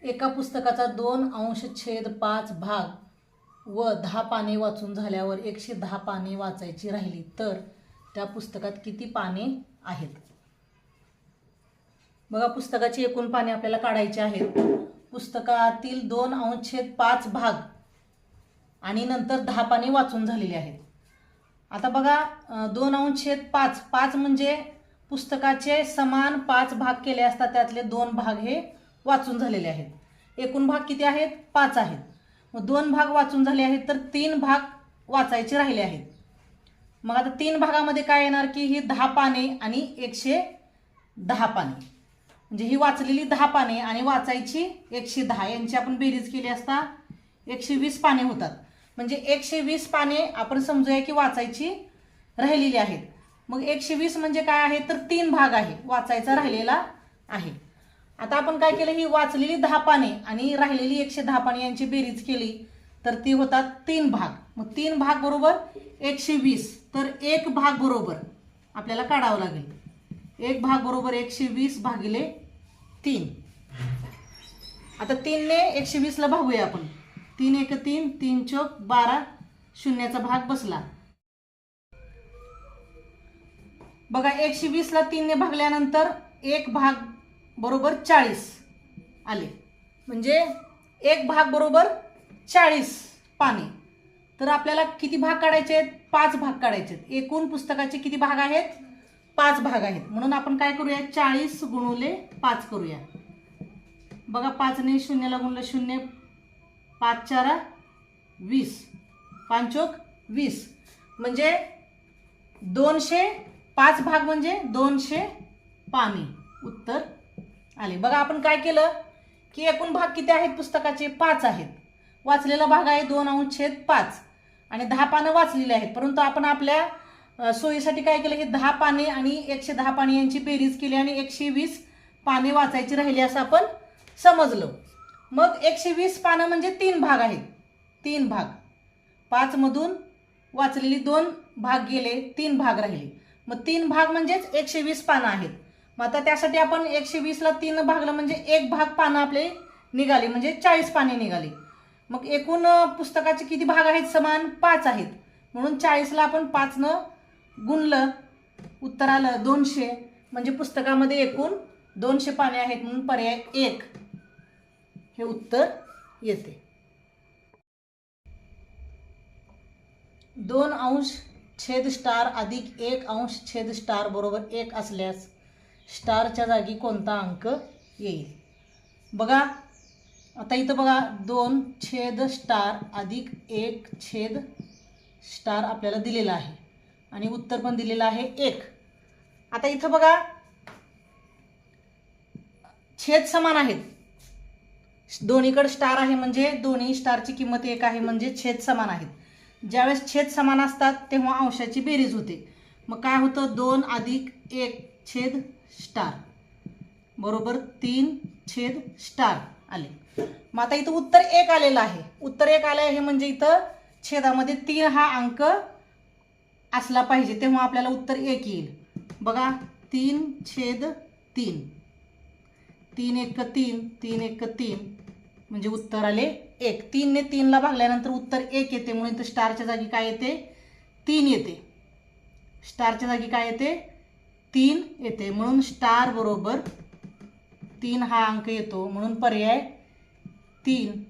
एका पुस्तकाचा 2/5 भाग व 10 पाने वाचून झाल्यावर 110 पाने वाचायची राहिली तर त्या पुस्तकात किती पाने आहेत? बघा, पुस्तकाची एकूण पाने आपल्याला काढायची आहेत. पुस्तकातील 2/5 भाग आणि नंतर 10 पाने वाचून झालेली आहेत. आता बघा, 2/5 म्हणजे पुस्तकाचे समान 5 भाग केले असतात, त्यातले 2 भाग हे वाचून झालेले आहेत. एकूण भाग किती आहेत? 5 आहेत. मग 2 भाग वाचून झाले आहेत तर 3 भाग वाचायचे राहिले आहेत. मग आता 3 भागामध्ये काय येणार की ही 10 पाने आणि 110 पाने, म्हणजे ही वाचलेली 10 पाने आणि वाचायची 110, यांची आपण बेरीज केली असता 120 पाने होतात. म्हणजे 120 पाने आपण समजूया की वाचायची राहिलेली आहेत. मग 120 म्हणजे काय आहे तर 3 भाग आहे, वाचायचा राहिलेला आहे. आता आपण काय केलं, ही वाचलेली 10 पाने आणि राहिलेली 110 पाने यांची बेरीज केली तर ती होतात 3 भाग. मग 3 भाग बरोबर 120, तर 1 भाग बरोबर आपल्याला काढावं लागेल. 1 भाग बरोबर 120 भागिले 3. आता 3 ने 120 ला भागूया आपण. 3 1 3, 3 चौक 12, शून्याचा भाग बसला. बघा, 120 ला 3 ने भागल्यानंतर 1 भाग बरोबर 40 आले, म्हणजे 1 भाग बरोबर 40 पाने. तर आपल्याला किती भाग काढायचे आहेत? 5 भाग काढायचे आहेत. एकूण पुस्तकाचे किती भाग आहेत? 5 भाग आहेत. म्हणून आपण काय करूया, 40 गुणुले 5 करूया. बघा, 5 ने 0 ला गुणलं 0, 5 4 20, 5 चौक 20, म्हणजे 205 भाग म्हणजे 200 पाने उत्तर आले. बघा, आपण काय केलं की एकूण भाग किती आहेत पुस्तकाचे? 5 आहेत. वाचलेला भाग आहे 2/5 आणि 10 पानं वाचलेली आहेत. परंतु आपण आपल्या सोयीसाठी काय केलं, हे 10 पाने आणि 110 पाने यांची बेरीज केली आणि 120 पाने वाचायची राहिली असं आपण समजलं. मग 120 पानं म्हणजे 3 भाग आहेत. 3 भाग, 5 मधून वाचलेली 2 भाग गेले, 3 भाग राहिले. मग 3 भाग म्हणजेच 120 पानं आहेत. मग आता त्यासाठी आपण 120 ला 3 भागलं म्हणजे 1 भाग पानं आपले निघाली, म्हणजे 40 पाने निघाली. मग एकूण पुस्तकाचे किती भाग आहेत? समान 5 आहेत. म्हणून 40 ला आपण 5 न गुणलं, उत्तर आलं 200, म्हणजे पुस्तकामध्ये एकूण 200 पाने आहेत. म्हणून पर्याय 1 हे उत्तर येते. 2/(* अधिक 1/(* बरोबर 1 असल्यास स्टारच्या जागी कोणता अंक येईल? बघा, आता इथं बघा, 2/* अधिक 1/* आपल्याला दिलेला आहे आणि उत्तर पण दिलेलं आहे 1. आता इथं बघा, छेद समान आहेत. दोन्हीकडे स्टार आहे म्हणजे दोन्ही स्टारची किंमत 1 आहे, म्हणजे छेद समान आहेत. ज्यावेळेस छेद समान असतात तेव्हा अंशाची बेरीज होते. मग काय होतं, 2 अधिक 1/* बरोबर 3/* आले. मग आता इथं उत्तर 1 आलेलं आहे. उत्तर 1 आलं आहे म्हणजे इथं छेदामध्ये 3 हा अंक असला पाहिजे, तेव्हा आपल्याला उत्तर 1 येईल. बघा, 3/3, 3 1 3, 3 1 3, म्हणजे उत्तर आले 1. 3 ने 3 ला भागल्यानंतर उत्तर 1 येते, म्हणून इथं स्टारच्या जागी काय येते? 3 येते. स्टारच्या जागी काय येते? 3 येते. म्हणून स्टार बरोबर 3 हा अंक येतो, म्हणून पर्याय 3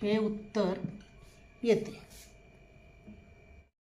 हे उत्तर येते.